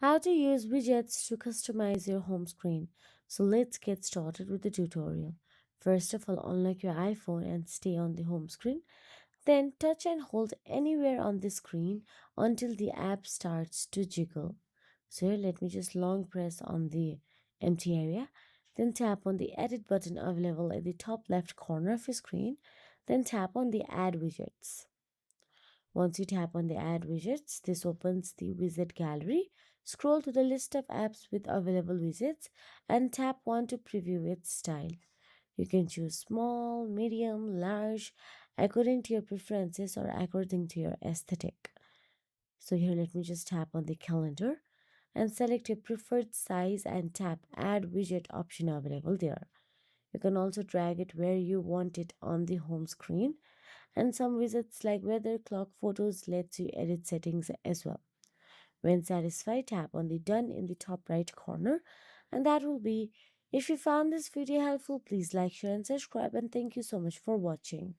How to use widgets to customize your home screen. So let's get started with the tutorial. First of all, unlock your iPhone and stay on the home screen. Then touch and hold anywhere on the screen until the app starts to jiggle. So here, let me just long press on the empty area. Then tap on the edit button available at the top left corner of your screen. Then tap on the add widgets. Once you tap on the add widgets, this opens the widget gallery. Scroll to the list of apps with available widgets and tap one to preview its style. You can choose small, medium, large, according to your preferences or according to your aesthetic. So here let me just tap on the calendar and select your preferred size and tap add widget option available there. You can also drag it where you want it on the home screen, and some widgets like weather, clock, photos lets you edit settings as well. When satisfied, tap on the done in the top right corner, and that will be. If you found this video helpful, please like, share and subscribe, and thank you so much for watching.